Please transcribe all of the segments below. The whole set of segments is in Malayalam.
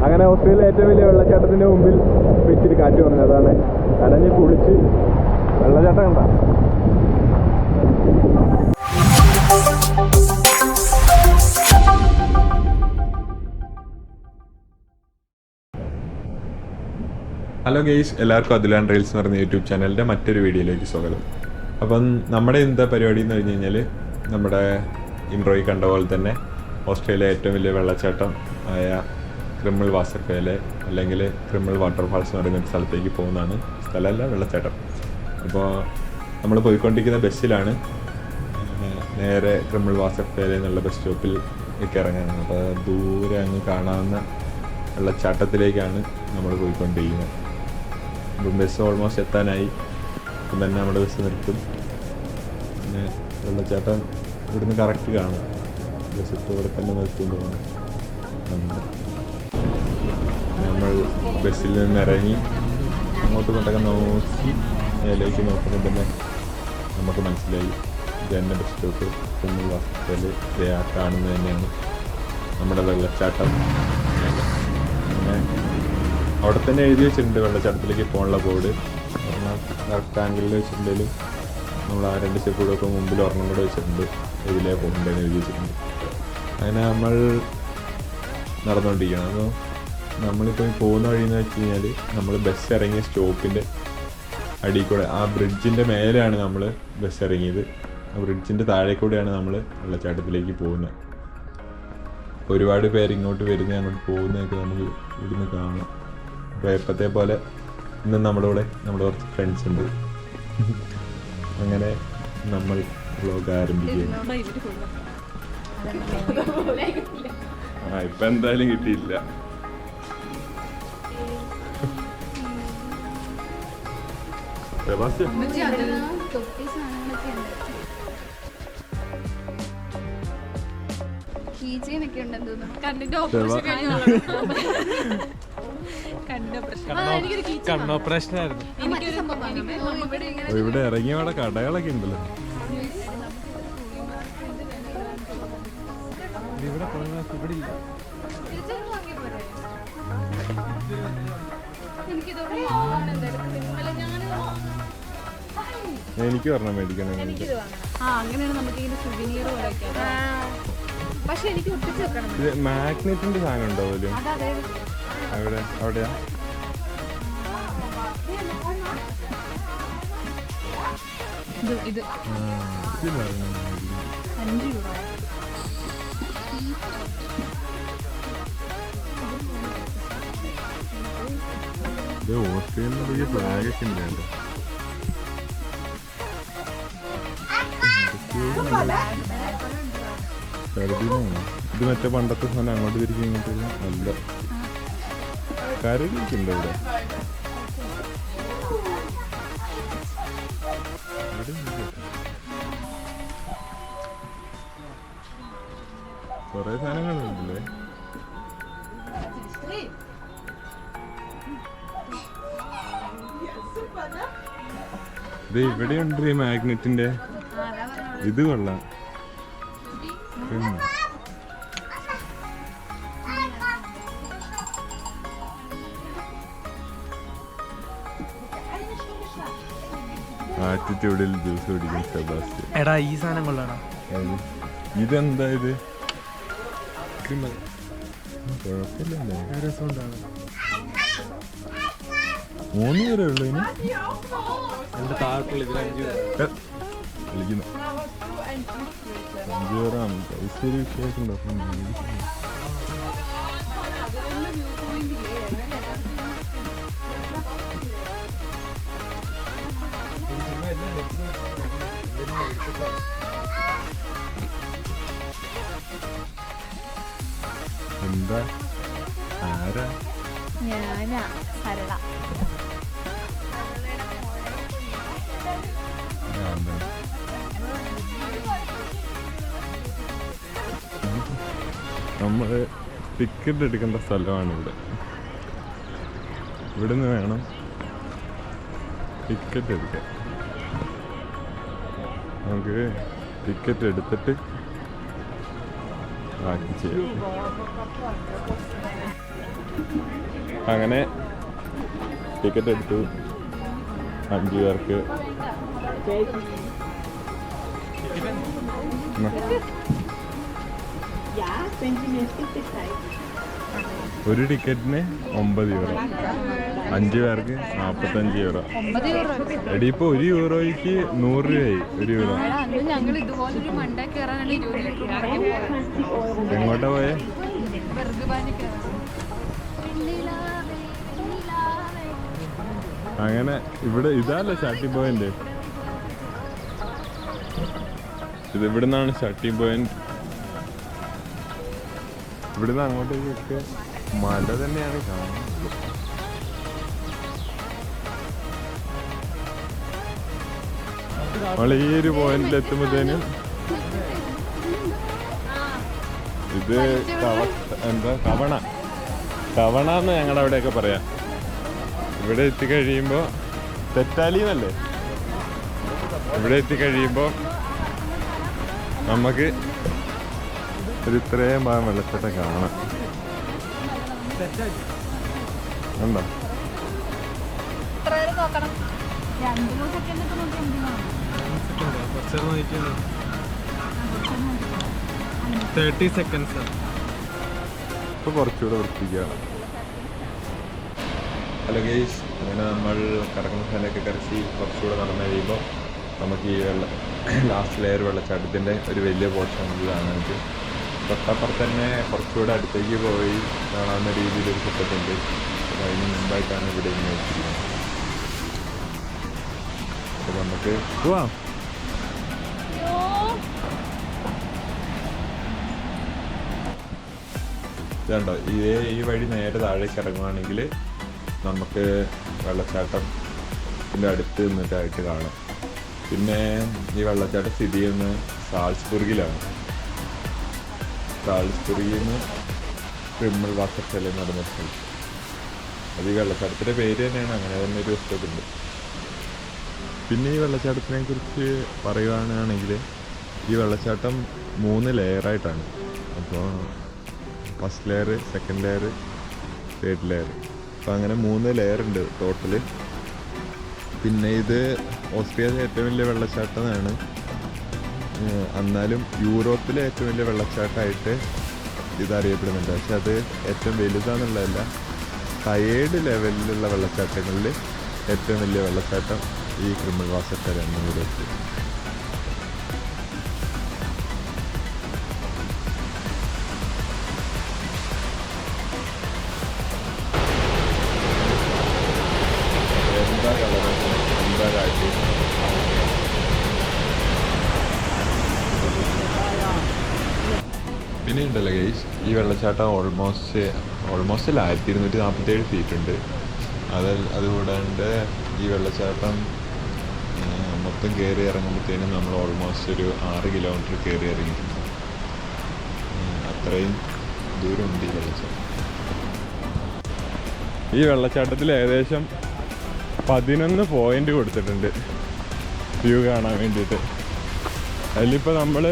അങ്ങനെ ഓസ്ട്രേലിയയിലെ ഏറ്റവും വലിയ വെള്ളച്ചാട്ടത്തിൻ്റെ മുമ്പിൽ വെച്ചിട്ട് കാറ്റ് വന്നത്. അതാണ് കരഞ്ഞ് കുളിച്ച് വെള്ളച്ചാട്ടം കണ്ട. ഹലോ ഗെയ്സ്, എല്ലാവർക്കും അതുലാൻ റീൽസ് എന്ന് പറഞ്ഞ യൂട്യൂബ് ചാനലിൻ്റെ മറ്റൊരു വീഡിയോയിലേക്ക് സ്വാഗതം. അപ്പം നമ്മുടെ ഇന്നത്തെ പരിപാടി എന്ന് പറഞ്ഞു കഴിഞ്ഞാൽ നമ്മുടെ ഇൻട്രോയിൽ കണ്ട പോലെ തന്നെ ഓസ്ട്രേലിയ ഏറ്റവും വലിയ വെള്ളച്ചാട്ടം ആയ ക്രിമിൽ വാസർഫേലെ അല്ലെങ്കിൽ ക്രിമിൽ വാട്ടർഫാൾസ് എന്ന് പറയുന്ന ഒരു സ്ഥലത്തേക്ക് പോകുന്നതാണ്. സ്ഥലമല്ല, വെള്ളച്ചാട്ടം. അപ്പോൾ നമ്മൾ പോയിക്കൊണ്ടിരിക്കുന്ന ബസ്സിലാണ് നേരെ ക്രിമിൽ വാസർഫേലെ എന്നുള്ള ബസ് സ്റ്റോപ്പിൽ ഇറങ്ങാനാണ്. അപ്പോൾ ദൂരെ അങ്ങ് കാണാവുന്ന വെള്ളച്ചാട്ടത്തിലേക്കാണ് നമ്മൾ പോയിക്കൊണ്ടിരിക്കുന്നത്. അപ്പം ബസ് ഓൾമോസ്റ്റ് എത്താനായി. അപ്പം തന്നെ നമ്മുടെ ബസ് നിർത്തും. പിന്നെ വെള്ളച്ചാട്ടം ഇവിടുന്ന് കറക്റ്റ് കാണാം. ബസ് ഇപ്പോൾ ഇവിടെ തന്നെ നിർത്തും തോന്നുന്നു. നമ്മൾ ബസ്സിൽ നിന്ന് ഇറങ്ങി അങ്ങോട്ട് കൊണ്ടൊക്കെ നോക്കി മേലേക്ക് നോക്കുമ്പോൾ തന്നെ നമുക്ക് മനസ്സിലായി ഇത് തന്നെ ബസ് സ്റ്റോപ്പ് ക്രിമിൽ വാസഫേല് കാണുന്നത് തന്നെയാണ് നമ്മുടെ വെള്ളച്ചാട്ടം. പിന്നെ അവിടെ തന്നെ എഴുതി വെച്ചിട്ടുണ്ട് വെള്ളച്ചാട്ടത്തിലേക്ക് പോകാനുള്ള ബോർഡ്. കറക്റ്റ് ആംഗിളിൽ വെച്ചിട്ടുണ്ടെങ്കിലും നമ്മൾ ആ 2 സ്റ്റെപ്പ് കൂടെ ഒക്കെ മുമ്പിൽ ഒരെണ്ണം കൂടെ വെച്ചിട്ടുണ്ട്, ഇതിലേ പോകണ്ടെന്ന് എഴുതി വെച്ചിട്ടുണ്ട്. അങ്ങനെ നമ്മൾ നടന്നുകൊണ്ടിരിക്കണം. അപ്പോൾ നമ്മളിപ്പോൾ പോകുന്ന വഴിയെന്ന് വെച്ച് കഴിഞ്ഞാൽ നമ്മൾ ബസ് ഇറങ്ങിയ സ്റ്റോപ്പിൻ്റെ അടിയിൽ കൂടെ ആ ബ്രിഡ്ജിൻ്റെ മേലെയാണ് നമ്മൾ ബസ് ഇറങ്ങിയത്. ആ ബ്രിഡ്ജിൻ്റെ താഴെ കൂടെയാണ് നമ്മൾ വെള്ളച്ചാട്ടത്തിലേക്ക് പോകുന്നത്. ഒരുപാട് പേര് ഇങ്ങോട്ട് വരുന്ന അങ്ങോട്ട് പോകുന്നതൊക്കെ നമുക്ക് ഇവിടുന്ന് കാണാം. അപ്പോൾ എപ്പോഴത്തെ പോലെ ഇന്ന് നമ്മുടെ കുറച്ച് ഫ്രണ്ട്സ് ഉണ്ട്. അങ്ങനെ നമ്മൾ വ്ലോഗ് ആരംഭിക്കുകയാണ്. ഇപ്പം എന്തായാലും കിട്ടിയില്ല. ഇവിടെ ഇറങ്ങിയ അവിടെ കടകളൊക്കെ ഉണ്ടല്ലോ. എനിക്ക് പറഞ്ഞ മേടിക്കണം. ഇത് മാഗ്നറ്റിന്റെ സാധനം ഉണ്ടോ പോലും അവിടെയാ? ഇത് ഓസ്ട്രേലിയയിൽ വലിയ ഫ്ലാഗൊക്കെ ഉണ്ട്. ഇത് മറ്റേ പണ്ടത്തെ സാധനം അങ്ങോട്ട് തിരിക്കും ഇങ്ങോട്ട് നല്ല കരടിയൊക്കെ ഉണ്ട് ഇവിടെ. കൊറേ സാധനങ്ങളുണ്ടല്ലേ. ഇത് ഇവിടെയുണ്ട് ഈ മാഗ്നറ്റിന്റെ. ഇത് കൊള്ളാം. ആറ്റിറ്റ്യൂഡിൽ ജ്യൂസ് കുടിക്കും സെബാസ്റ്റ്യൻ. എടാ ഈ സാധനം കൊള്ളാണോ? ഇതെന്താ ഇത്? കുഴപ്പമില്ലല്ലേ, രസമുണ്ടാണ്. 3 പേരേ ഉള്ളൂ ഇനി. എന്റെ താഴത്തുള്ള ഇതിൽ 5 വിളിക്കുന്നു. 5 പേരാണ്. പൈസ ഒരു വിഷയമുണ്ടോ? എന്താ ആരാ? ഞാനാ സരള. നമ്മൾ ടിക്കറ്റ് എടുക്കേണ്ട സ്ഥലമാണ് ഇവിടെ. ഇവിടുന്ന് വേണം ടിക്കറ്റ് എടുക്കാൻ. നമുക്ക് ടിക്കറ്റ് എടുത്തിട്ട് ബാക്കി ചെയ്യാം. അങ്ങനെ ടിക്കറ്റ് എടുത്തു 5 പേർക്ക്. ഒരു ടിക്കറ്റിന് 9 യൂറോ, 5 പേർക്ക് 45 യൂറോ. എടി ഇപ്പൊ ഒരു യൂറോയ്ക്ക് 100 രൂപയായി. ഒരു യൂറോ. ഞങ്ങൾ ഇതുപോലൊരു മണ്ട കയറാനാണ് 20 ലിറ്റർ എങ്ങോട്ടാ പോയെ? അങ്ങനെ ഇവിടെ ഇതല്ലേ സ്റ്റാർട്ടിംഗ് പോയിന്റ്. ഇത് ഇവിടുന്നാണ് സ്റ്റാർട്ടിംഗ് പോയിന്റ്. ഇവിടുന്ന് അങ്ങോട്ടേക്കൊക്കെ മല തന്നെയാണ് കാണുന്നത്. നമ്മൾ ഈ ഒരു പോയിന്റിൽ എത്തുമ്പോഴത്തേനും ഇത് എന്താ കവണ എന്ന് ഞങ്ങളുടെ അവിടെയൊക്കെ പറയാം. ഇവിടെ എത്തിക്കഴിയുമ്പോൾ തെറ്റാലി എന്നല്ലേ, ഇവിടെ എത്തിക്കഴിയുമ്പോൾ നമുക്ക് ഒരു ഇത്രയും ഭാഗം വെള്ളച്ചാട്ടം കാണാം. ഉണ്ടോ? 30 സെക്കൻഡ്സ്. ഇപ്പോൾ കുറച്ചുകൂടെ വൃത്തിക്കാണ്. ഹലോ ഗൈസ്, അങ്ങനെ നമ്മൾ കറങ്ങുന്ന സ്ഥലമൊക്കെ കരച്ച് കുറച്ചുകൂടെ നടന്നു കഴിയുമ്പോൾ നമുക്ക് ഈ ലാസ്റ്റ് ലെയർ വെള്ളച്ചാട്ടത്തിൻ്റെ ഒരു വലിയ പോർഷൻ നമുക്ക് കാണാൻ പറ്റും. തൊട്ടപ്പുറത്ത് തന്നെ കുറച്ചുകൂടെ അടുത്തേക്ക് പോയി കാണാവുന്ന രീതിയിലൊരു സെറ്റപ്പുണ്ട്. അതിന് മുമ്പായിട്ടാണ് ഇവിടെ ഇങ്ങനെ വെച്ചിരിക്കുന്നത്. അപ്പോൾ നമുക്ക് പോവാം. ഇതുണ്ടോ, ഈ വഴി നേരെ താഴേക്ക് ഇറങ്ങുവാണെങ്കിൽ നമുക്ക് വെള്ളച്ചാട്ടത്തിൻ്റെ അടുത്ത് നിന്നിട്ടായിട്ട് കാണാം. പിന്നെ ഈ വെള്ളച്ചാട്ടം സ്ഥിതി ചെയ്യുന്നത് സാൾസ്ബുർഗിലാണ്. സാൾസ്ബുർഗിൽ നിന്ന് ക്രിമിനൽ വാസർശാല എന്ന് പറയുന്ന സ്ഥലം. അത് ഈ വെള്ളച്ചാട്ടത്തിൻ്റെ പേര് തന്നെയാണ്, അങ്ങനെ തന്നെ ഒരു വസ്തുണ്ട്. പിന്നെ ഈ വെള്ളച്ചാട്ടത്തിനെ കുറിച്ച് പറയുകയാണെങ്കിൽ ഈ വെള്ളച്ചാട്ടം 3 ലെയറായിട്ടാണ്. അപ്പോൾ first layer, second layer, third layer. അപ്പോൾ അങ്ങനെ 3 ലെയർ ഉണ്ട് ടോട്ടല്. പിന്നെ ഇത് ഓസ്ട്രിയയിലെ ഏറ്റവും വലിയ വെള്ളച്ചാട്ടമാണ്. എന്നാലും യൂറോപ്പിലെ ഏറ്റവും വലിയ വെള്ളച്ചാട്ടമായിട്ട് ഇതറിയപ്പെടുന്നുണ്ട്. പക്ഷെ അത് ഏറ്റവും വലുതാണെന്നുള്ളതല്ല, ടയേർഡ് ലെവലിലുള്ള വെള്ളച്ചാട്ടങ്ങളിൽ ഏറ്റവും വലിയ വെള്ളച്ചാട്ടം ഈ ക്രിമിനൽ വാസർശാലയാണ് യൂറോപ്പിൽ. എന്താ കളർ, എന്താ കാഴ്ച. പിന്നെ ഉണ്ടല്ലോ ഗൈസ്, ഈ വെള്ളച്ചാട്ടം ഓൾമോസ്റ്റ് 1247 ഫീറ്റ് ഉണ്ട്. അതുകൂടാണ്ട് ഈ വെള്ളച്ചാട്ടം മൊത്തം കയറി ഇറങ്ങുമ്പോഴത്തേനും നമ്മൾ ഓൾമോസ്റ്റ് ഒരു 6 കിലോമീറ്റർ കയറി ഇറങ്ങിയിട്ടുണ്ട്. അത്രയും ദൂരമുണ്ട് ഈ വെള്ളച്ചാട്ടം. ഈ വെള്ളച്ചാട്ടത്തിൽ ഏകദേശം 11 പോയിന്റ് കൊടുത്തിട്ടുണ്ട് വ്യൂ കാണാൻ വേണ്ടിയിട്ട്. അതിലിപ്പോൾ നമ്മൾ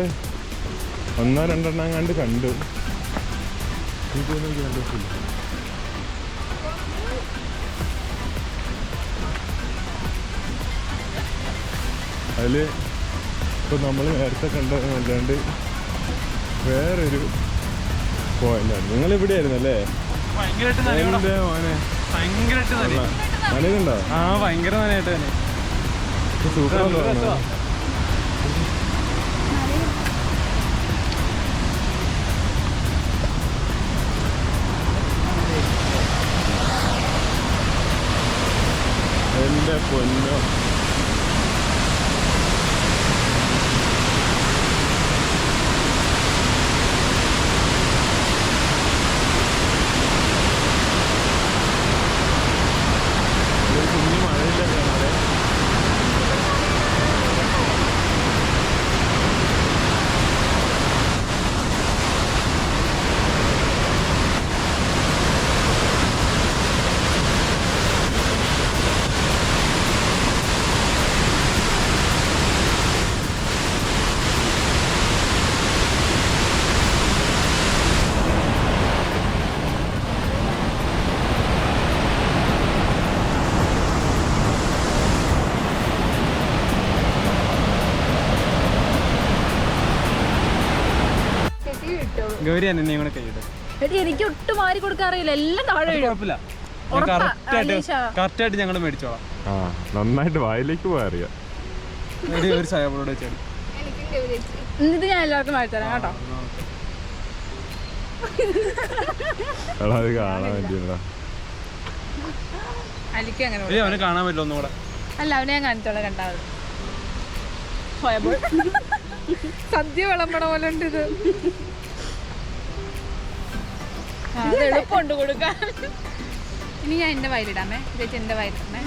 1-2 കണ്ട് കണ്ടു. അതിൽ ഇപ്പോൾ നമ്മൾ നേരത്തെ കണ്ടതല്ലാണ്ട് വേറൊരു പോയിന്റാണ്. നിങ്ങളിവിടെ ആയിരുന്നല്ലേ? ഭയങ്കരമായിട്ട് നനയുണ്ടോ? ആ ഭയങ്കര നനയായിട്ട് തന്നെ. സൂപ്പർ. എൻ്റെ പൊന്നോ, കുഞ്ഞു മഴയില്ല കാണാതെ. ഗൗരി എന്നെയും കൂടെ കൈയിടും. എടി എനിക്ക് ഒട്ടും മാറി കൊടുക്കാൻ അറിയില്ല, എല്ലാം താഴെ വീഴും. കുഴപ്പമില്ല, ഉറപ്പാ, കറക്റ്റായിട്ട് ഞങ്ങൾ മേടിച്ചോളാം. ആ നന്നായിട്ട് വായിലേക്ക് പോയി അറിയാം. ഒരു സഹായപ്പോടെ വെച്ചാൽ എന്നിട്ട് ഞാൻ എല്ലാവർക്കും വായിത്തരാം കേട്ടോ. അത് കാണാൻ വേണ്ടിയതാ. അലിക്ക് അങ്ങനെ അവനെ കാണാൻ പറ്റില്ല ഒന്നുകൂടെ. അല്ല, അവനെ ഞാൻ കാണിച്ചോളാം. രണ്ടാമത് സദ്യ വിളമ്പണ പോലെ ഉണ്ട് ഇത്. എളുപ്പമുണ്ട് കൊടുക്കാൻ. ഇനി ഞാൻ എന്റെ വയലിടാമേ, ചേച്ചി എന്റെ വയലിടമേ.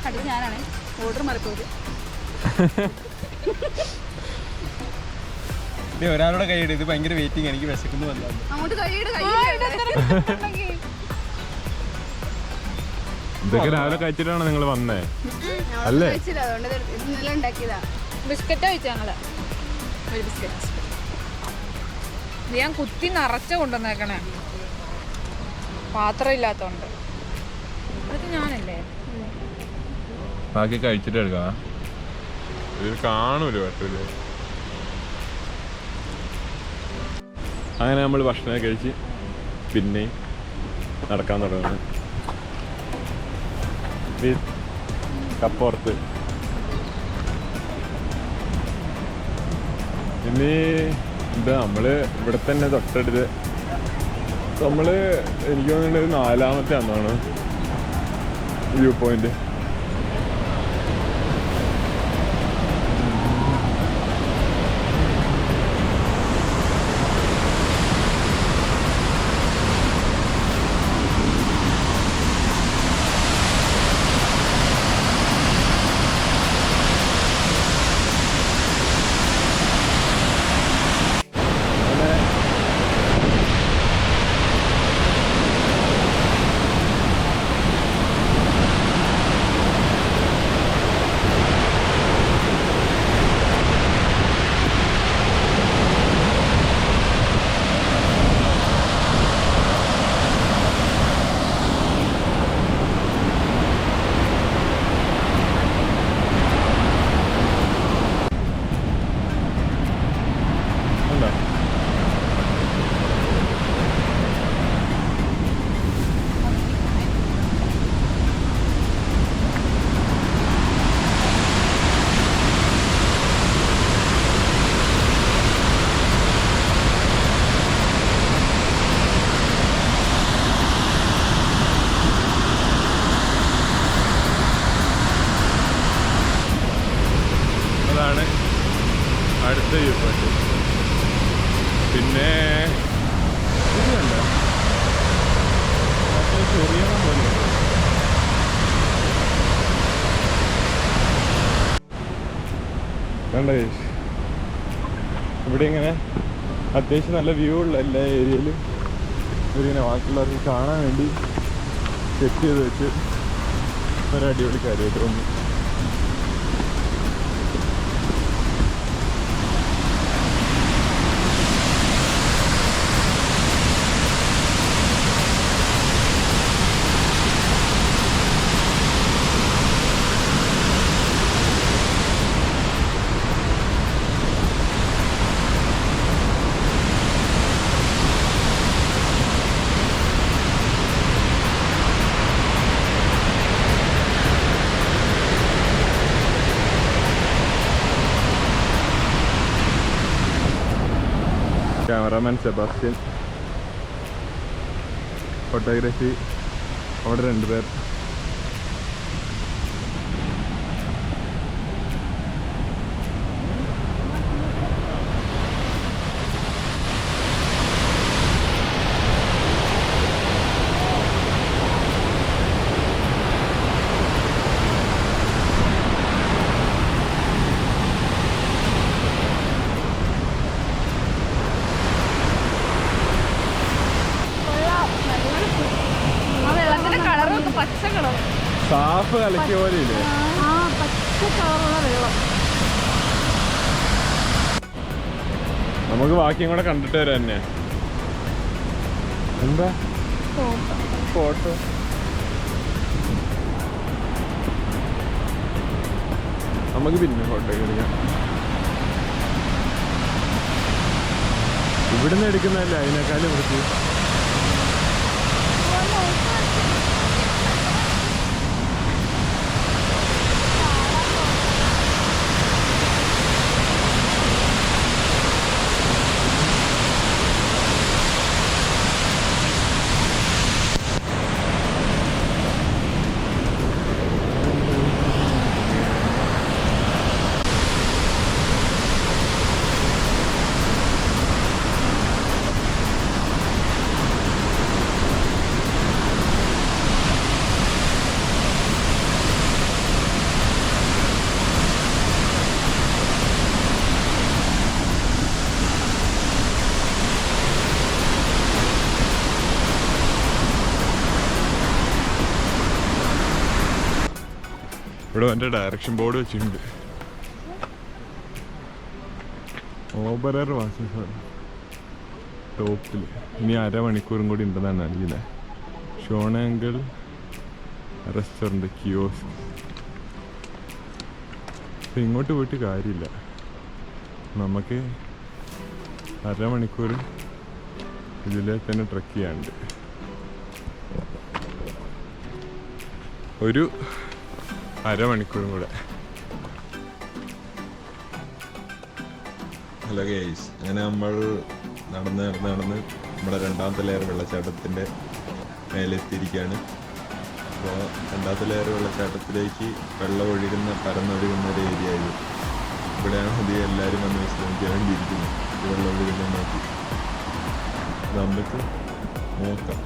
അടുത്ത് ഞാനാണേ ഓർഡർ മറക്കൂല. ഒരാളുടെ കൈയിട്, ഇത് ഭയങ്കര വെയിറ്റിംഗ്, എനിക്ക് വിശക്കുന്നു വല്ലാതെ. അങ്ങോട്ട് കൈയിട്. ഇതൊക്കെ രാവിലെ കഴിച്ചിട്ടാണ് നിങ്ങൾ വന്നേ അല്ലേ? ബിസ്ക്കറ്റാ കഴിച്ചു ഞങ്ങള്. ഒരു ബിസ്ക്കറ്റ് ഞാൻ കുത്തി നിറച്ച കൊണ്ടുവന്നേക്കണേ, പാത്രം ഇല്ലാത്തോണ്ട്. അതൊക്കെ ഞാനല്ലേ. ബാക്കി കഴിച്ചിട്ട് എടുക്കാം. ഇത് കാണൂലോ പറ്റൂലേ. അങ്ങനെ നമ്മൾ ഭക്ഷണം കഴിച്ച് പിന്നെയും നടക്കാൻ തുടങ്ങുന്നു. കപ്പുറത്ത് ഇനി എന്താ നമ്മള് ഇവിടെ തന്നെ തൊട്ടടുത്ത് നമ്മള് എനിക്ക് തോന്നുന്നത് 4ാമത്തെ അന്നാണ് വ്യൂ പോയിന്റ്. അടുത്ത വ്യൂ പോയിന്റ്. പിന്നെ ഇത് കണ്ട ചെറിയ പോലെ കണ്ട. ഇവിടെ ഇങ്ങനെ അത്യാവശ്യം നല്ല വ്യൂ ഉള്ള എല്ലാ ഏരിയയിലും ഇവരിങ്ങനെ ബാക്കിയുള്ളവർക്ക് കാണാൻ വേണ്ടി സെറ്റ് ചെയ്ത് വെച്ച് ഒരു അടിപൊളി കാര്യമായിട്ട് തോന്നി. ക്യാമറാമാൻ സെബാസ്റ്റ്യൻ, ഫോട്ടോഗ്രാഫി അവിടെ 2 പേർ. സാഫ് കലക്കിയ പോലെ ഇല്ലേ? നമുക്ക് ബാക്കിയും കൂടെ കണ്ടിട്ട് വരാം തന്നെ. എന്താ ഫോട്ടോ നമുക്ക് പിന്നെ ഫോട്ടോ എടുക്കാം. ഇവിടുന്ന് എടുക്കുന്നതല്ല അതിനേക്കാളും വൃത്തി. ഇവിടെ എൻ്റെ ഡയറക്ഷൻ ബോർഡ് വെച്ചിട്ടുണ്ട്. ഓബറർ വാസ ടോപ്പിൽ ഇനി അരമണിക്കൂറും കൂടി ഉണ്ടെന്നാണ് അറിയില്ലേ. ഷോണാങ്കിൾ റെസ്റ്റോറൻറ്റ് കിയോസ്. അപ്പം ഇങ്ങോട്ട് പോയിട്ട് കാര്യമില്ല, നമുക്ക് അരമണിക്കൂർ ഇതിലെ തന്നെ ട്രക്ക് ചെയ്യാനുണ്ട്. ഒരു അരമണിക്കൂറും കൂടെ. ഹലോ ഗൈസ്, അങ്ങനെ നമ്മൾ നടന്ന് നമ്മുടെ രണ്ടാമത്തെ ലെയർ വെള്ളച്ചാട്ടത്തിൻ്റെ മേലെത്തിയിരിക്കുകയാണ്. അപ്പോൾ രണ്ടാമത്തെ ലെയർ വെള്ളച്ചാട്ടത്തിലേക്ക് വെള്ളം പരന്നൊഴുകുന്ന ഒരു ഏരിയ ആയിരുന്നു. ഇവിടെയാണ് അധികം എല്ലാവരും വന്ന് വിശ്രമിക്കാൻ വേണ്ടിയിരിക്കുന്നത്. ഈ വെള്ളം ഒഴുകുന്നത് നോക്കി നമുക്ക് നോക്കാം.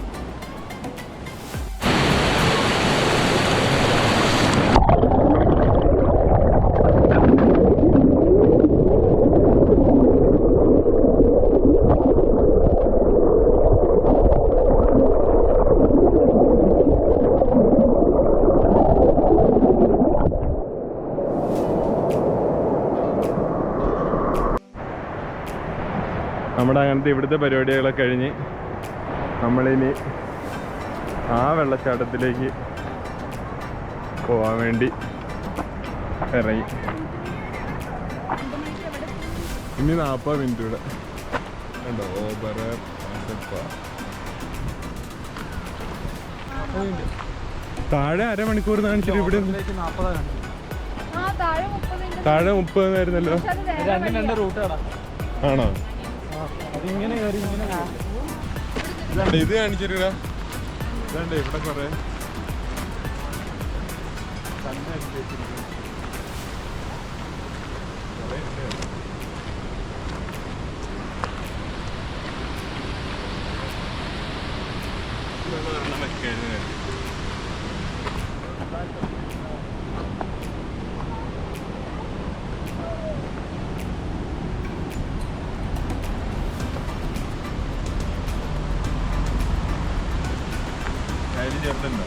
നമ്മുടെ അങ്ങനത്തെ ഇവിടുത്തെ പരിപാടികളൊക്കെ കഴിഞ്ഞ് നമ്മളിനി ആ വെള്ളച്ചാട്ടത്തിലേക്ക് പോകാൻ വേണ്ടി ഇറങ്ങി. ഇനി 40 മിനിറ്റ് കൂടെ ഉണ്ടോ. ഓബറർ താഴെ അരമണിക്കൂർ കാണിച്ചിട്ട് ഇവിടെ താഴെ 30 എന്നായിരുന്നല്ലോ. രണ്ട് റൂട്ടാടാ. ആണോ? അതിങ്ങനെ കയറി ഇങ്ങനെ ഇത് കാണിച്ചിട്ടാ ഇതാണ്ട് ഇവിടെ കുറെ ചേർത്തുണ്ടോ?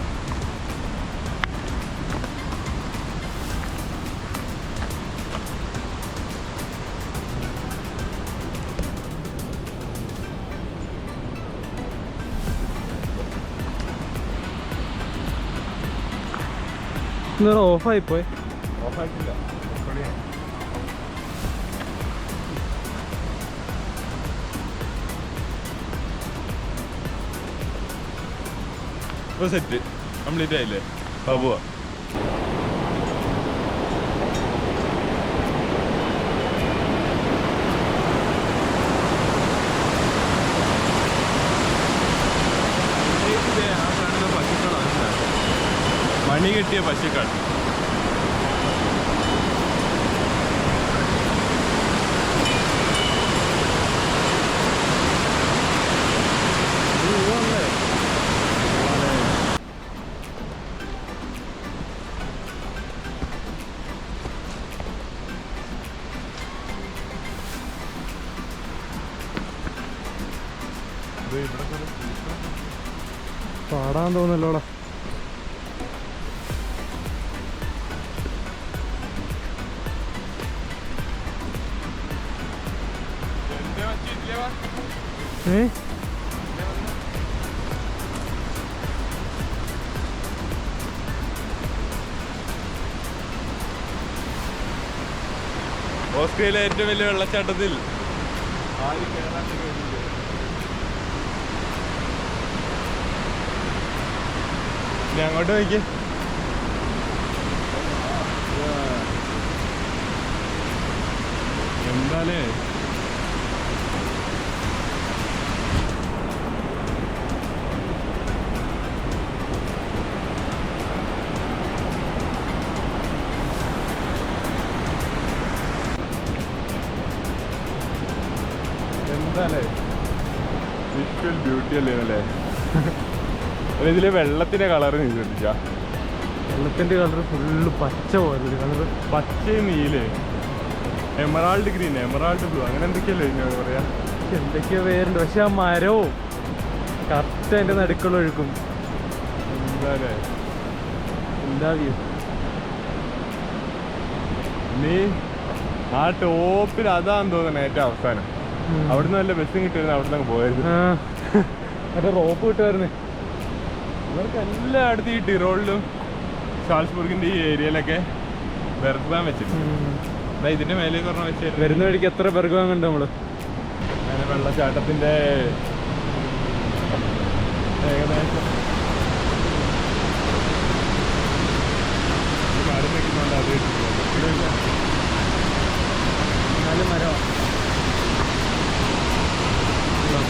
ഓഫായിപ്പോയി. ഓഫായിട്ടില്ല. ഇപ്പോൾ സെറ്റ് കംപ്ലീറ്റ് ആയില്ലേ? പോവാ. മണി കെട്ടിയ പശുക്കാണ്. പാടാൻ തോന്നല്ലോടാ. ഓസ്ട്രേലിയ ഏറ്റവും വലിയ വെള്ളച്ചാട്ടത്തിൽ ആരും കയറാൻ കഴിയില്ല. ഇനി അങ്ങോട്ട് നോക്കി. എന്താലേ എന്താലേ വിഷ്വൽ ബ്യൂട്ടി അല്ലേ അല്ലേ. ഇതിലെ വെള്ളത്തിന്റെ കളറ് നീ ശ്രദ്ധിച്ചാ? വെള്ളത്തിന്റെ കളർ ഫുള്ള് പച്ച പോലൊരു കളറ്. പച്ചയും നീല്, എമറാൾഡ് ഗ്രീൻ, എമറാൾഡ് ബ്ലൂ, അങ്ങനെ എന്തൊക്കെയല്ലേ ഞാൻ പറയാ. എന്തൊക്കെയോ പേരുണ്ട്. പക്ഷെ ആ മരവും കറക്റ്റ് അതിന്റെ നടുക്കുള്ള ഒഴുക്കും. എന്താലേ എന്താ വ്യൂ. നീ ആ ടോപ്പിൽ അതാന്ന് തോന്നണേ ഏറ്റവും അവസാനം. അവിടുന്ന് വല്ല ബസ്സും കിട്ടിയിരുന്നു, അവിടുന്ന് അങ്ങ് പോയത്. മറ്റേ റോപ്പ് കിട്ടുമായിരുന്നു. ഇവർക്ക് എല്ലായിടത്തും ഈ ടിറോളിലും ഷാൾസ്ബർഗിന്റെ ഈ ഏരിയയിലൊക്കെ ബെർഗ്ബാൻ വെച്ചിട്ടുണ്ട്. ഇതിന്റെ മേലെ പറഞ്ഞാൽ വെച്ച് വരുന്ന വഴിക്ക് എത്ര ബെർഗ്ബാൻ കണ്ടു നമ്മള്. അങ്ങനെ വെള്ളച്ചാട്ടത്തിന്റെ ഏകദേശം മരം വെക്കുന്നുണ്ട്. അത് മരമാണ്.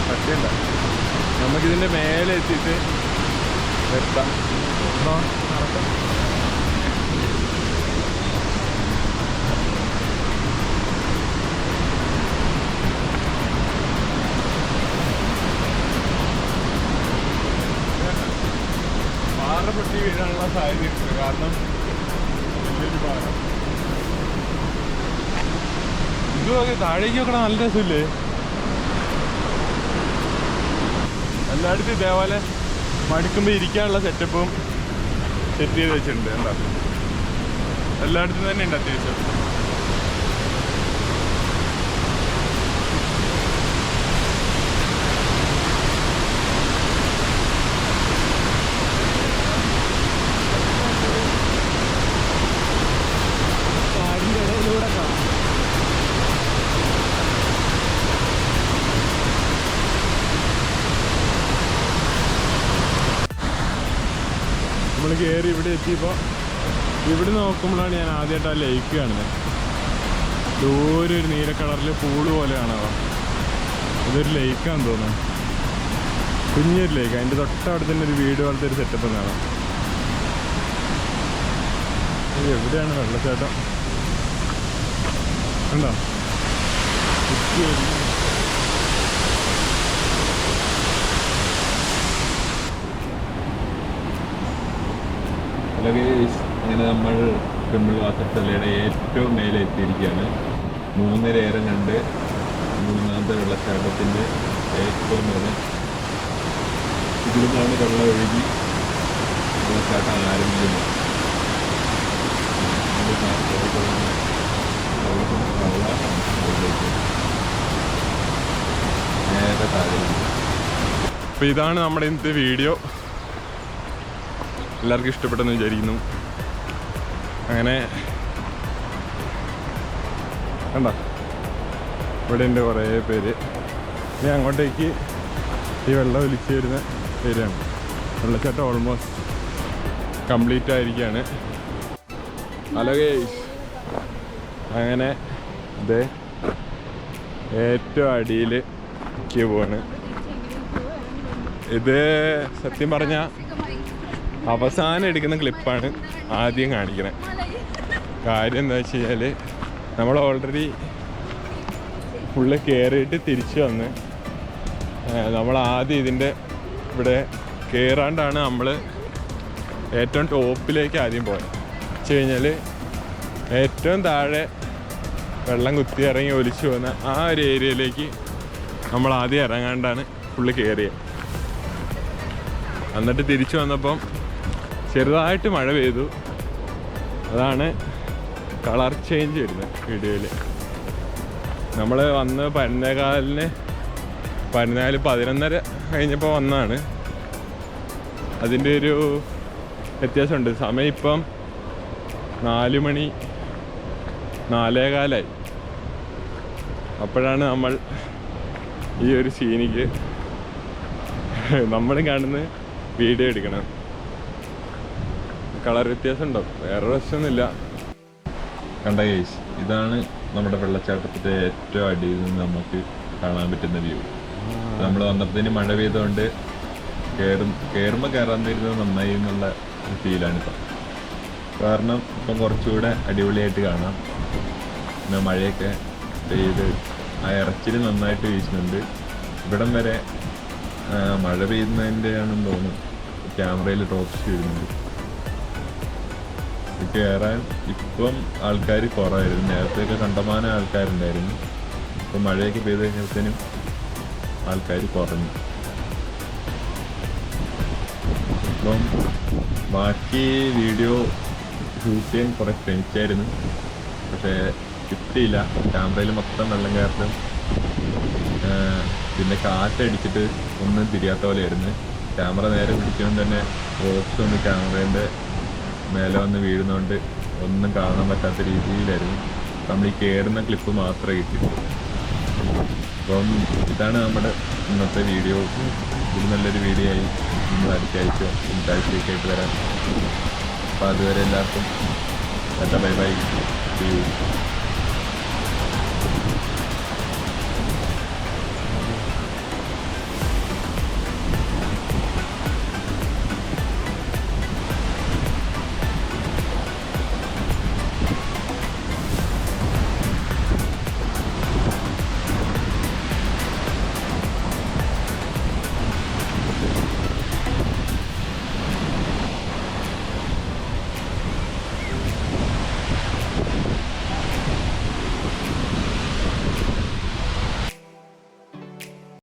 പറ്റണ്ട, നമുക്കിതിന്റെ മേലെ എത്തിയിട്ട് എത്താം. നടക്കാം. പാറ പൊട്ടി വീഴാനുള്ള സാധ്യതയുണ്ട്. കാരണം വലിയൊരു പാറ. ഇതുമൊക്കെ താഴേക്ക് നോക്കണം, നല്ല രസമില്ലേ? എല്ലായിടത്തും ഇതേപോലെ മടുക്കുമ്പോൾ ഇരിക്കാനുള്ള സെറ്റപ്പും സെറ്റ് ചെയ്ത് വെച്ചിട്ടുണ്ട്. എന്താ എല്ലായിടത്തും തന്നെ ഉണ്ട് അത്യാവശ്യം. കാടിന്റെ ഇടയിലൂടെ കാണാം. നമ്മൾ കയറി ഇവിടെ എത്തിയപ്പോൾ ഇവിടെ നോക്കുമ്പോഴാണ് ഞാൻ ആദ്യമായിട്ട് ആ ലേക്ക് കാണുന്നത്. ദൂരെ ഒരു നീല കളറിൽ പൂള് പോലെ കാണാം. ഇതൊരു ലേക്കാന്ന് തോന്നുന്നു, കുഞ്ഞൊരു ലേക്ക്. അതിൻ്റെ തൊട്ടവിടെ തന്നെ ഒരു വീട് പോലത്തെ ഒരു സെറ്റപ്പ് കാണാം. എവിടെയാണ് വെള്ളച്ചാട്ടം കണ്ടോ? അങ്ങനെ നമ്മൾ പെമ്പിൾ വാസസ്ഥലയുടെ ഏറ്റവും മേലെ എത്തിയിരിക്കുകയാണ്. 3.5 കണ്ട് മൂന്നാമത്തെ വെള്ളച്ചാട്ടത്തിൻ്റെ ഏറ്റവും മേലെ. ഇതിലുമാണ് വെള്ളം ഒഴുകി വെള്ളച്ചാട്ടം ആരംഭിക്കുന്നത്. നേരെ താഴെ. അപ്പോൾ ഇതാണ് നമ്മുടെ ഇന്നത്തെ വീഡിയോ. എല്ലാവർക്കും ഇഷ്ടപ്പെട്ടെന്ന് വിചാരിക്കുന്നു. അങ്ങനെ കണ്ട ഇവിടെ ഉണ്ട് കുറേ പേര്. ഇനി അങ്ങോട്ടേക്ക് ഈ വെള്ളം ഒലിച്ച് വരുന്ന ഏരിയയാണ്. വെള്ളച്ചാട്ടം ഓൾമോസ്റ്റ് കംപ്ലീറ്റ് ആയിരിക്കുകയാണ്. ഹലോ ഗൈസ്, അങ്ങനെ ഇത് ഏറ്റവും അടിയിലേക്ക് പോവാണ്. ഇത് സത്യം പറഞ്ഞാൽ അവസാനം എടുക്കുന്ന ക്ലിപ്പാണ് ആദ്യം കാണിക്കണേ. കാര്യം എന്താ വെച്ച് കഴിഞ്ഞാൽ നമ്മൾ ഓൾറെഡി ഫുള്ള് കയറിയിട്ട് തിരിച്ചു വന്ന് നമ്മൾ ആദ്യം ഇതിൻ്റെ ഇവിടെ കയറാണ്ടാണ് നമ്മൾ ഏറ്റവും ടോപ്പിലേക്ക് ആദ്യം പോയത്. വെച്ച് കഴിഞ്ഞാൽ ഏറ്റവും താഴെ വെള്ളം കുത്തി ഇറങ്ങി ഒലിച്ചു പോകുന്ന ആ ഒരു ഏരിയയിലേക്ക് നമ്മൾ ആദ്യം ഇറങ്ങാണ്ടാണ് ഫുള്ള് കയറിയത്. എന്നിട്ട് തിരിച്ചു വന്നപ്പം ചെറുതായിട്ട് മഴ പെയ്തു. അതാണ് കളർ ചേഞ്ച് വരുന്നത് വീഡിയോയിൽ. നമ്മൾ വന്ന് 11:11 കഴിഞ്ഞപ്പോൾ വന്നതാണ്. അതിൻ്റെ ഒരു വ്യത്യാസമുണ്ട്. സമയം ഇപ്പം 4 മണി 4:15. അപ്പോഴാണ് നമ്മൾ ഈ ഒരു സീനിക്ക് നമ്മൾ കാണുന്ന വീഡിയോ എടുക്കണം. കളർ വ്യത്യാസം ഉണ്ടോ? വേറെ പ്രശ്നമൊന്നുമില്ല. കണ്ട ഗൈസ്, ഇതാണ് നമ്മുടെ വെള്ളച്ചാട്ടത്തിൻ്റെ ഏറ്റവും അടിയിൽ നിന്ന് നമുക്ക് കാണാൻ പറ്റുന്ന വ്യൂ. നമ്മൾ വന്നപ്പോഴത്തേന് മഴ പെയ്തുകൊണ്ട് കയറുമ്പോൾ കയറാൻ തരുന്നത് നന്നായി എന്നുള്ള ഫീലാണിപ്പം. കാരണം ഇപ്പം കുറച്ചുകൂടെ അടിപൊളിയായിട്ട് കാണാം. പിന്നെ മഴയൊക്കെ പെയ്ത് ആ ഇറച്ചിൽ നന്നായിട്ട് വീശുന്നുണ്ട്. ഇവിടം വരെ മഴ പെയ്യുന്നതിൻ്റെ ആണെന്ന് തോന്നുന്നു ക്യാമറയിൽ ഡ്രോപ്സ് വരുന്നുണ്ട്. കയറാൻ ഇപ്പം ആൾക്കാർ കുറവായിരുന്നു. നേരത്തെയൊക്കെ കണ്ടമാനം ആൾക്കാരുണ്ടായിരുന്നു. ഇപ്പം മഴയൊക്കെ പെയ്ത് കഴിഞ്ഞപ്പോഴത്തേനും ആൾക്കാർ കുറഞ്ഞു. അപ്പം ബാക്കി വീഡിയോ ഷൂട്ട് ചെയ്യാൻ കുറേ ശ്രമിച്ചായിരുന്നു, പക്ഷേ കിട്ടിയില്ല. ക്യാമറയിൽ മൊത്തം വെള്ളം കയറലും പിന്നെ കാറ്റടിച്ചിട്ട് ഒന്നും തിരിയാത്ത പോലെയായിരുന്നു. ക്യാമറ നേരെ പിടിക്കുമ്പോൾ തന്നെ ഡ്രോപ്സ് ഒന്ന് ക്യാമറേൻ്റെ മേലെ വന്ന് വീഴുന്നതുകൊണ്ട് ഒന്നും കാണാൻ പറ്റാത്ത രീതിയിലായിരുന്നു. നമ്മൾ ഈ കയറുന്ന ക്ലിപ്പ് മാത്രമേ കിട്ടിയുള്ളൂ. അപ്പം ഇതാണ് നമ്മുടെ ഇന്നത്തെ വീഡിയോ. ഇത് നല്ലൊരു വീഡിയോ ആയി ഇന്ന് അടുത്താഴ്ച ആയിട്ട് വരാം. അപ്പോൾ അതുവരെ എല്ലാവർക്കും ബൈ ബൈ.